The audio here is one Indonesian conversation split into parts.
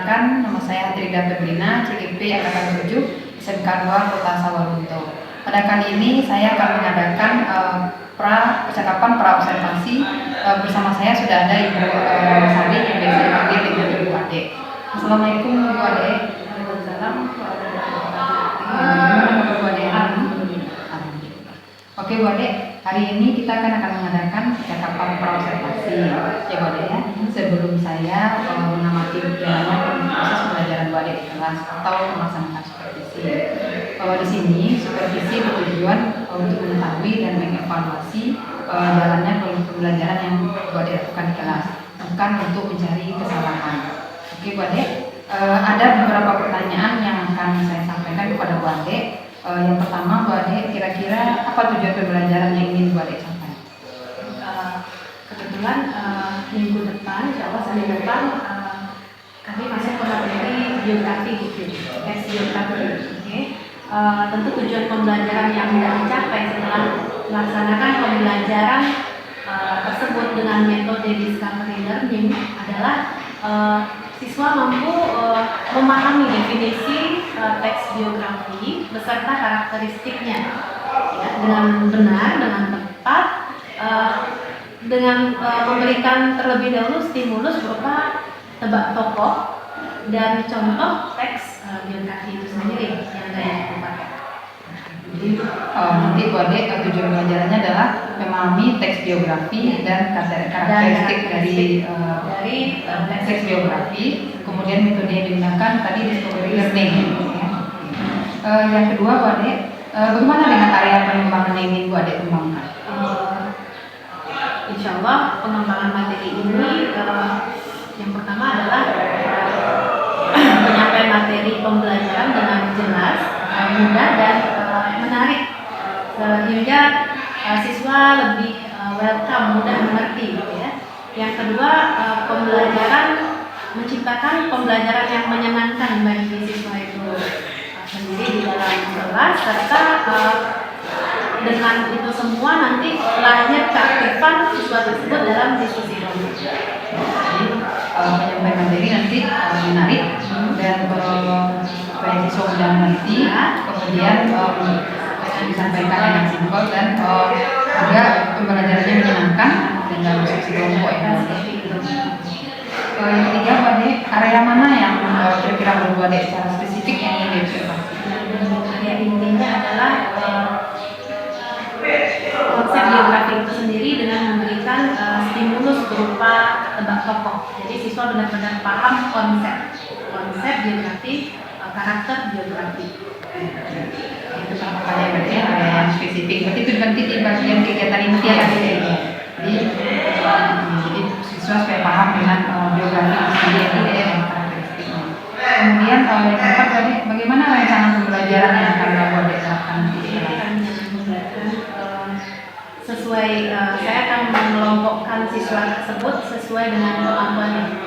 Perkenalkan, nama saya Trida Febrina, CGP Angkatan 7, SMK 2 Kota Sawalunto. Pada kali ini saya akan mengadakan percakapan pra-observasi. Bersama saya sudah ada Ibu Sari yang biasa dipanggil dengan Ibu Ade. Assalamualaikum Ibu Ade. Waalaikumsalam. Ibu Ade. Oke Bu Ade, hari ini kita akan mengadakan percakapan pra-observasi ya Bu Ade ya. Sebelum saya mengamati berjalannya proses pembelajaran Bu Ade di kelas atau melaksanakan supervisi. Di sini supervisi bertujuan untuk mengetahui dan mengevaluasi jalannya pembelajaran yang Bu Ade lakukan di kelas, bukan untuk mencari kesalahan. Oke Bu Ade, ada beberapa pertanyaan yang akan saya sampaikan kepada Bu Ade. Yang pertama Bu Ade, kira-kira apa tujuan pembelajaran yang ingin Bu Ade sampaikan? Kebetulan minggu depan, insya Allah Senin depan kami masuk ke materi biografi gitu, tes biografi. Okay. Tentu tujuan pembelajaran yang tidak dicapai setelah melaksanakan pembelajaran tersebut dengan metode discovery learning adalah siswa mampu memahami definisi teks biografi beserta karakteristiknya ya, dengan benar, dengan tepat, dengan memberikan terlebih dahulu stimulus berupa tebak tokoh dan contoh teks biografi itu sendiri yang saya pakai. Jadi nanti Bu Ade tujuan pembelajarannya adalah memahami teks biografi dan karakteristik dari teks biografi, kemudian metode yang digunakan tadi discovery learning. Yang kedua Bu Ade, bagaimana dengan area pengembangan yang ingin Bu Ade kembangkan? Insya Allah pengembangan materi ini yang pertama adalah penyampaian materi pembelajaran dengan jelas, mudah dan menarik sehingga siswa lebih welcome, mudah mengerti gitu ya. Yang kedua, pembelajaran menciptakan pembelajaran yang menyenangkan bagi siswa itu sendiri di dalam kelas, serta dengan itu semua nanti lahir keaktifan siswa tersebut dalam diskusi kelompok. Jadi penyampaian materi nanti menarik dan supaya siswa mudah mengerti, kemudian disampaikan dengan simpel dan juga pembelajarannya menyenangkan dan dalam diskusi kelompok ya. Yang ketiga Bu Ade, area mana yang kira-kira Bu Ade secara spesifik yang ingin diobservasi? Area intinya adalah konsep biografi itu sendiri dengan memberikan stimulus berupa tebak tokoh. Jadi siswa benar-benar paham konsep biografi, karakter biografi. Itu contohnya berarti area yang spesifik. Berarti itu nanti di bagian kegiatan inti ya. Jadi siswa supaya paham dengan biografi sendiri dan karakteristiknya. Kemudian yang keempat tadi, bagaimana rencana pembelajaran yang akan Bu Ade terapkan nanti? Sesuai saya akan mengelompokkan siswa tersebut sesuai dengan kemampuannya.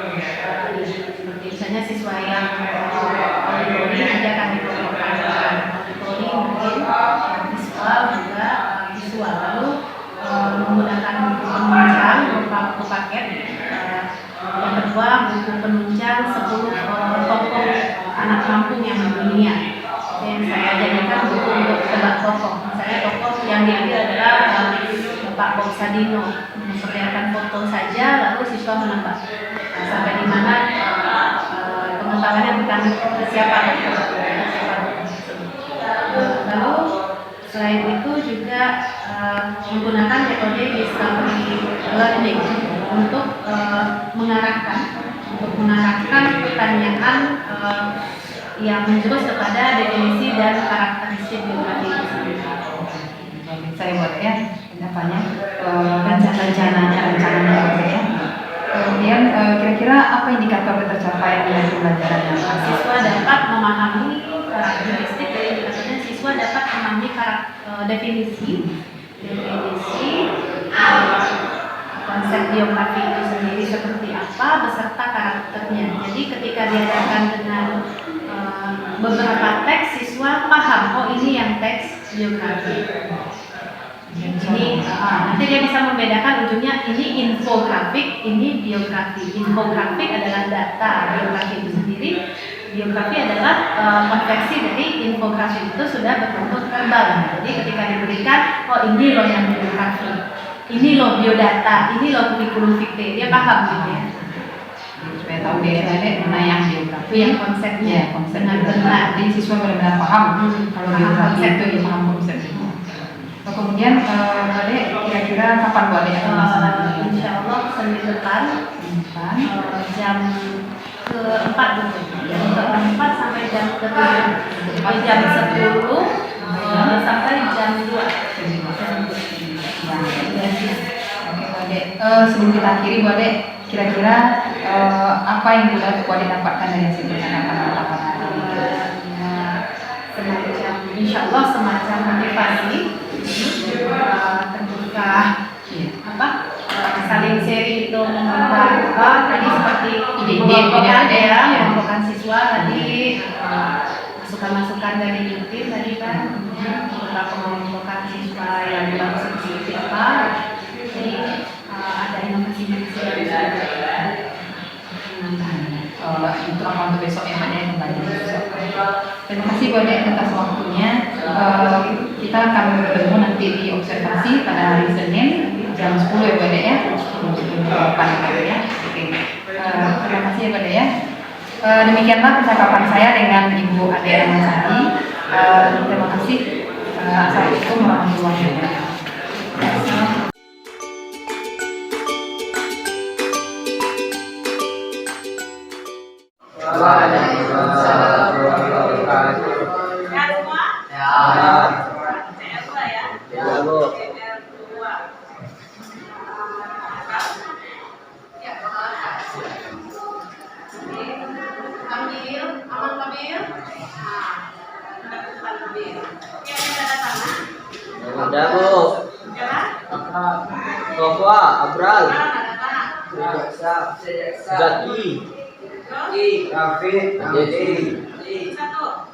Seperti misalnya siswa yang auditory nanti akan dikelompokkan dengan auditory, mungkin visual juga visual, lalu menggunakan buku penunjang berupa buku paket. Yang kedua, buku penunjang 10 tokoh anak kampung yang mendunia. Yang saya jadikan buku untuk tebak tokoh. Misalnya tokoh yang diambil adalah Pak Bob Sadino, memperlihatkan foto saja lalu siswa menebak sampai di mana pengembangannya bukan siapa. Lalu selain itu juga menggunakan metode discovery learning untuk mengarahkan pertanyaan yang menjurus kepada definisi dan karakteristik biografi itu sendiri. Saya buat ya rencananya ya. Kemudian kira-kira apa indikator ketercapaian dari pembelajaran yang siswa dapat memahami karakteristik, dari indikatornya siswa dapat memahami definisi konsep biografi itu sendiri seperti apa beserta karakternya. Jadi ketika diadakan dengan beberapa teks, siswa paham, oh ini yang teks biografi. Ini nanti dia bisa membedakan ujungnya ini infografik, ini biografi. Infografik adalah data biografi itu sendiri, biografi adalah konveksi dari infografi itu sudah berbentuk verbal. Jadi ketika diberikan, oh ini loh yang biografi, ini loh biodata, ini loh kurikulum vitae, dia paham gitu ya. Supaya tahu deh mana yang biografi, Yang konsepnya, konsepnya benar. Jadi siswa benar-benar paham kalau Paham biografi konsep. itu paham konsepnya. Kemudian Ade kira-kira kapan Bu Ade akan melaksanakan? Insya Allah Senin depan jam keempat dulu. Jam keempat sampai jam ke-7. Jadi jam 10 sampai jam 2. Oke Bu Ade, sebelum kita akhiri Bu Ade, kira-kira apa yang bisa Bu Ade dapatkan dari hasil percakapan hari ini? Semacam, insya Allah semacam motivasi terbuka saling sharing itu membuka tadi seperti mengelompokkan ya, mengelompokkan siswa tadi masukan-masukan dari tim tadi kan beberapa mengelompokkan siswa yang dalam sisi apa, jadi ada inovasi-inovasi yang bisa Untuk apa untuk besok ya Ade kembali besok. Terima kasih Bu Ade atas waktunya. Kita akan bertemu nanti di observasi pada hari Senin jam 10 ya Bu Ade ya. 10 depan ya. Oke. Terima kasih ya Bu Ade ya. Demikianlah percakapan saya dengan Ibu Ade Ramasari. Terima kasih. Assalamualaikum warahmatullahi wabarakatuh. Waalaikumsalam warahmatullahi wabarakatuh. Ya semua? Ya. CR2 ya? Ya, Bu. CR2. Kamil, aman Kamil. Ya, sudah datang. Ada, Bu. Jalan? Sofa, Abral, Jalan ada Pak. Zaki, Terus? Jadi, Satu.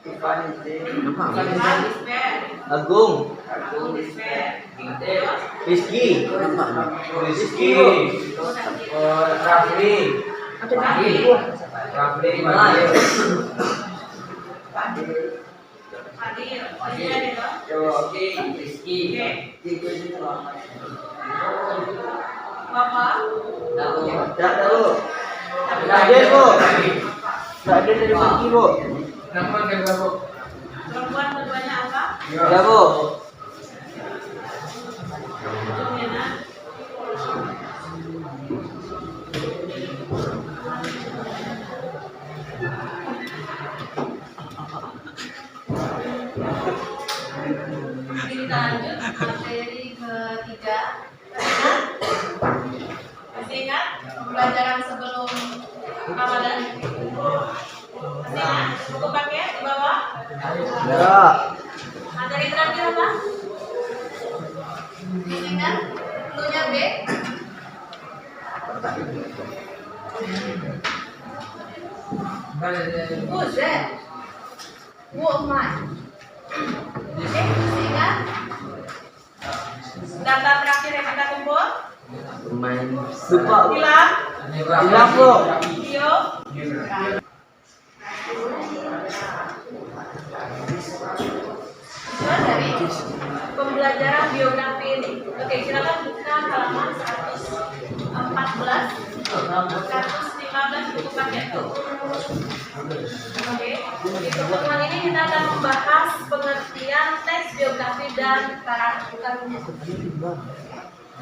Jalan dispen. Agung, Aku dispen. Terus? Rizky, Rafli, Hadir. Masih ada toh? Bapak? tidak tahu. Hadir, Bu. Tidak hadir dari pagi, Bu. Perempuan keduanya apa? Ya, Bu. Ujungnya nak. Kita lanjut materi ketiga. Masih ingat pembelajaran sebelum Ramadan? Masih ingat buku paket di bawah? Ya. Materi terakhir apa? Masih ingat? Cluenya B. Who's that? Who of mine? Masih ingat? Data terakhir yang kita kumpul? Main lupa. Hilang? Hilang, Bu. Video? Tujuan dari pembelajaran biografi ini. Oke, silakan buka halaman 114, 115 buku paket. Oke, di pertemuan ini kita akan membahas pengertian teks biografi dan karakternya.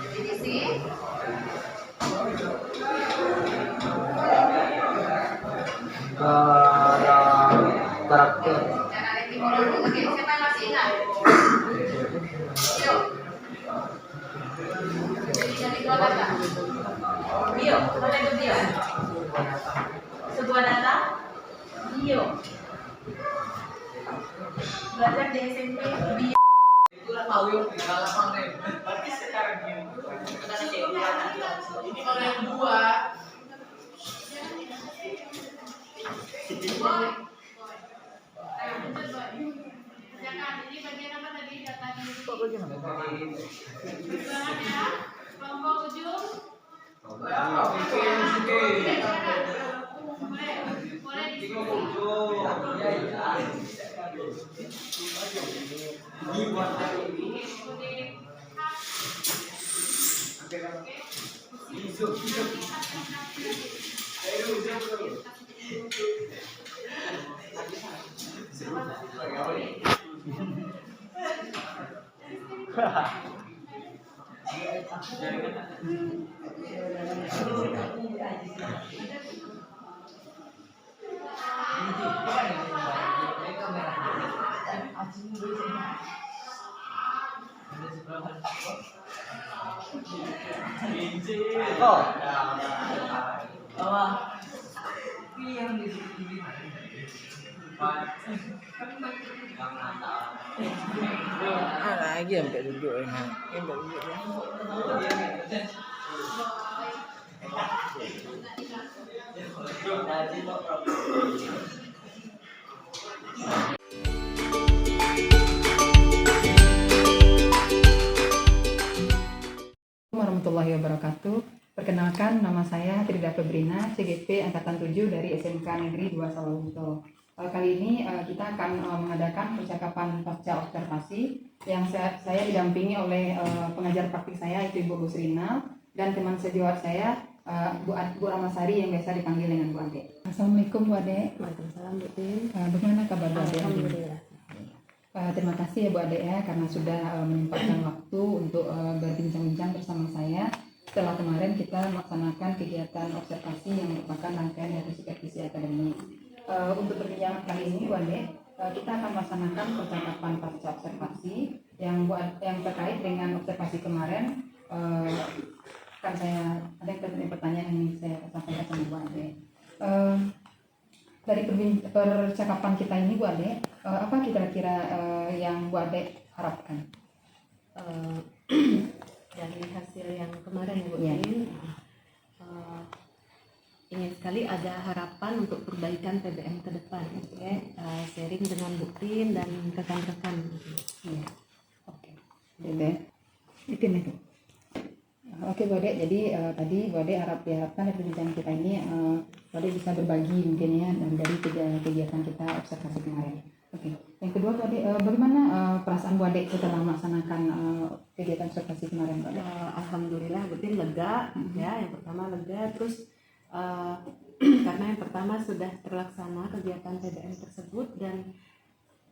Definisi. Karakter. Jangan etimologi. Oke, siapa yang masih ingat? Bio. Jadi keluar data. Bio, mana itu bio? Sebuah data. Bio. Belajar di SMP bio. Ini kalau yang dua Ini bagian apa tadi data di ya, kelompok ujung. Boleh. Oh. Lagi yang tak duduk dengan yang tak duduk ya. Warahmatullahi wabarakatuh. Perkenalkan, nama saya Frida Febrina, CGP Angkatan 7 dari SMK Negeri 2 Sawalunto. Kali ini kita akan mengadakan percakapan pasca observasi yang saya didampingi oleh pengajar praktik saya, yaitu Ibu Busrina, dan teman sejawat saya, Bu Ramasari yang biasa dipanggil dengan Bu Ade. Assalamualaikum Bu Ade. Waalaikumsalam Bu Tin. Bagaimana kabar Bu Ade? Alhamdulillah. Terima kasih ya Bu Ade ya karena sudah menyempatkan waktu untuk berbincang-bincang bersama saya. Setelah kemarin kita melaksanakan kegiatan observasi yang merupakan rangkaian dari supervisi akademik. Untuk perbincangan kali ini Bu Ade, kita akan melaksanakan percakapan pasca observasi yang terkait dengan observasi kemarin. Kan saya ada pertanyaan yang ingin saya sampaikan sama Bu Ade. Dari percakapan kita ini Bu Ade, apa kira-kira yang Bu Ade harapkan? Dari hasil yang kemarin ya Bu Iya. Tin, ingin sekali ada harapan untuk perbaikan PBM ke depan, ya. Sharing dengan Bu Tin dan rekan-rekan. Iya. Oke. Itu. Oke Bu Ade, jadi tadi Bu Ade diharapkan dari perbincangan kita ini Bu Ade bisa berbagi mungkin ya dari kegiatan kita observasi kemarin. Oke. Yang kedua Bu Ade, bagaimana perasaan Bu Ade setelah melaksanakan kegiatan observasi kemarin Bu Ade? Alhamdulillah Bu Tin lega, ya. Yang pertama lega, terus karena yang pertama sudah terlaksana kegiatan PBM tersebut dan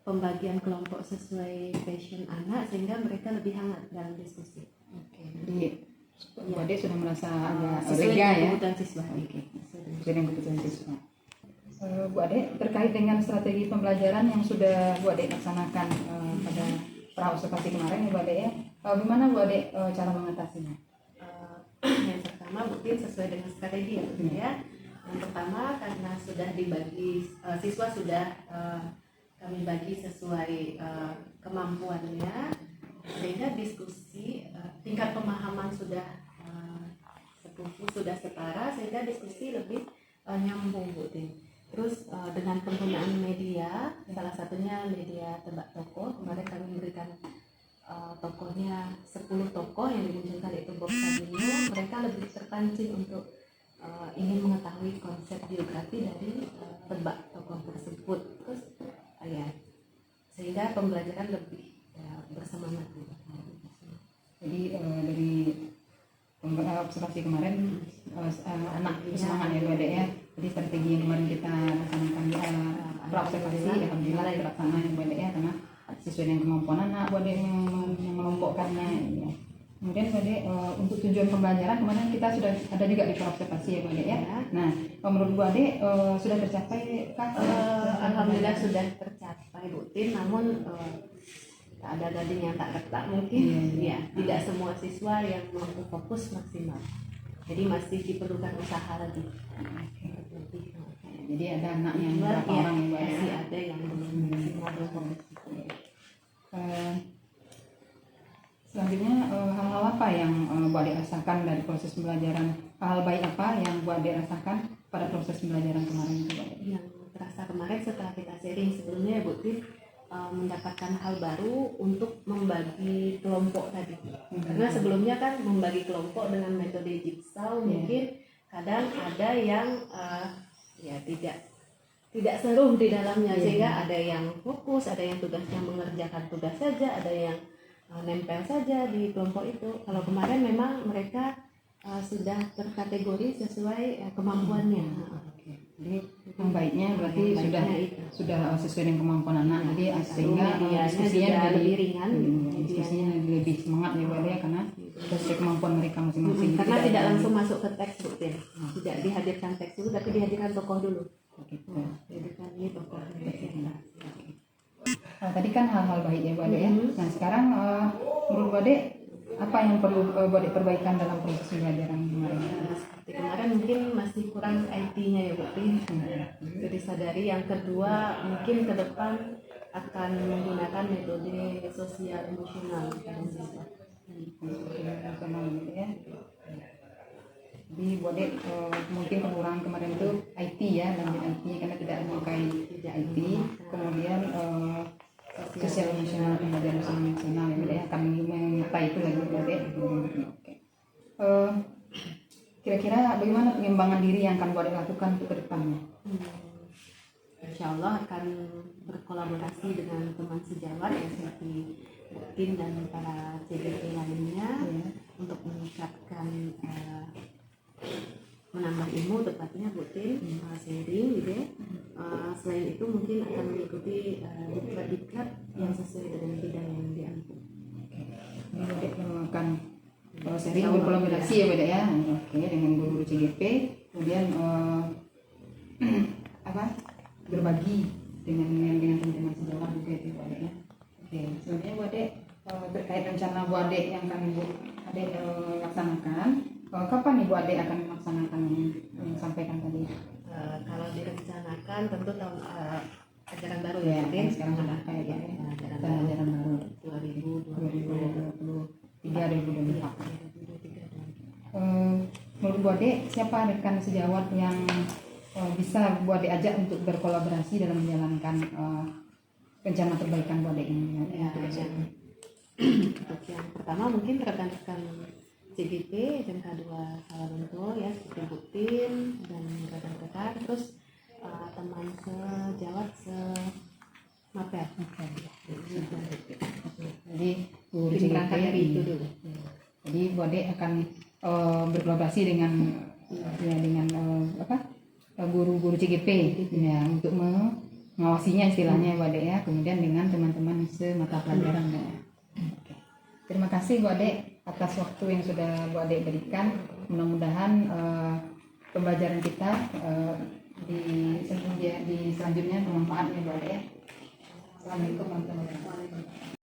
pembagian kelompok sesuai passion anak sehingga mereka lebih hangat dalam diskusi. Oke. Jadi Bu Ade sudah merasa agak Sesuai lega dengan ya. kebutuhan siswa. Oke. Sesuai dengan kebutuhan siswa. Bu Ade, terkait dengan strategi pembelajaran yang sudah Bu Ade laksanakan pada pra-observasi kemarin ya Bu Ade ya, bagaimana Bu Ade cara mengatasinya? Yang pertama Bu Tin sesuai dengan strategi ya, Bu, ya. Yang pertama karena sudah dibagi siswa sudah kami bagi sesuai kemampuannya sehingga diskusi tingkat pemahaman sudah sudah setara sehingga diskusi lebih nyambung Bu Tin. Terus dengan penggunaan media, salah satunya media tebak tokoh, kemarin kami memberikan tokohnya 10 tokoh yang dimunculkan itu Bob Sabino, mereka lebih terpancing untuk ingin mengetahui konsep biografi dari tebak tokoh tersebut. Terus ya sehingga pembelajaran lebih bersemangat. Jadi dari observasi kemarin anak bersemangat ya Bu Ade ya. Jadi strategi yang kemarin kita laksanakan pra-observasi alhamdulillah terlaksana ya Bu Ade ya, karena sesuai dengan kemampuan anak Bu Ade yang mengelompokkannya ya. Kemudian Bu Ade untuk tujuan pembelajaran kemarin kita sudah ada juga di pra-observasi ya Bu Ade ya. Nah, menurut Bu Ade sudah tercapai kah? Alhamdulillah sudah tercapai Bu Tin, namun ada gading yang tak retak mungkin. Ya, tidak semua siswa yang mampu fokus maksimal. Jadi masih diperlukan usaha lagi. Jadi ada anak yang berapa orang yang Bu Ade? Masih ada yang belum maksimal fokus. Selanjutnya hal-hal apa yang Bu Ade rasakan dari proses pembelajaran? Hal baik apa yang Bu Ade rasakan pada proses pembelajaran kemarin Bu Ade? Yang terasa kemarin setelah kita sharing sebelumnya ya Bu Tin, mendapatkan hal baru untuk membagi kelompok tadi. Karena sebelumnya kan membagi kelompok dengan metode jigsaw mungkin kadang ada yang ya tidak tidak seruh di dalamnya, Iya. sehingga ada yang fokus, ada yang tugasnya mengerjakan tugas saja, ada yang nempel saja di kelompok itu. Kalau kemarin memang mereka sudah terkategori sesuai kemampuannya. Jadi yang baiknya berarti Yang sudah baiknya itu. sudah sesuai dengan kemampuan anak. Jadi sehingga medianya diskusinya juga jadi lebih ringan. diskusinya lebih semangat ya Wak ya, karena sesuai kemampuan mereka masing-masing. Karena Jadi tidak ada- langsung masuk ke teks rutin, tidak dihadirkan teks dulu, tapi dihadirkan tokoh dulu. gitu. Jadi kan ini tokoh bercerita. Tadi kan hal-hal baik ya Wak ya. Mhm. Nah sekarang menurut Wak apa yang perlu Wak perbaikan dalam proses pembelajaran kemarin? Seperti kemarin mungkin masih kurang IT-nya ya Bu Tin. Itu disadari. Yang kedua mungkin ke depan akan menggunakan metode sosial emosional pada siswa. Nasional gitu ya. Jadi Wak mungkin kekurangan kemarin itu IT ya, lanjut IT karena tidak menyukai IT. Kemudian sosial emosional, pembelajaran sosial emosional ya Wak ya, akan menyertai itu lagi Wak. Oke. Kira-kira bagaimana pengembangan diri yang akan Wak lakukan untuk ke depannya? Insya Allah akan berkolaborasi dengan teman sejawat ya, seperti Bu Tin dan para CDP lainnya untuk meningkatkan menambah ilmu, tepatnya Bu Tin, sharing gitu ya. Selain itu mungkin akan mengikuti diklat-diklat yang sesuai dengan bidang yang diambil. Ini Wak akan sering berkolaborasi ya Wak ya. Oke, dengan guru CGP, kemudian berbagi dengan teman-teman sejawat juga itu Wak ya. Oke, selanjutnya Wak terkait rencana Wak yang akan Ibu Adek laksanakan, kapan Ibu Adek akan melaksanakan yang sampaikan tadi? Kalau direncanakan tentu tahun ajaran baru Ya, ya, Bu Tin. sekarang sudah kayak ya, Ajaran dan baru ajaran baru 2023-2024. Menurut Bu Ade, siapa rekan sejawat yang bisa Bu Ade ajak untuk berkolaborasi dalam menjalankan rencana perbaikan Bu Ade ini? Ya, Untuk yang, untuk yang pertama mungkin rekan-rekan CGP, SMK 2 Salabento ya, seperti Bu Tin dan rekan-rekan, terus teman sejawat semapel. Jadi guru Tim berangkat dari itu dulu. Jadi Bu Ade akan berkolaborasi dengan guru-guru CGP ya, untuk mengawasinya istilahnya Bu Ade ya, kemudian dengan teman-teman semata pelajaran ya. Oke. Terima kasih Bu Ade atas waktu yang sudah Bu Ade berikan. Mudah-mudahan pembelajaran kita di selanjutnya bermanfaat ya Bu Ade ya. Assalamualaikum warahmatullahi wabarakatuh.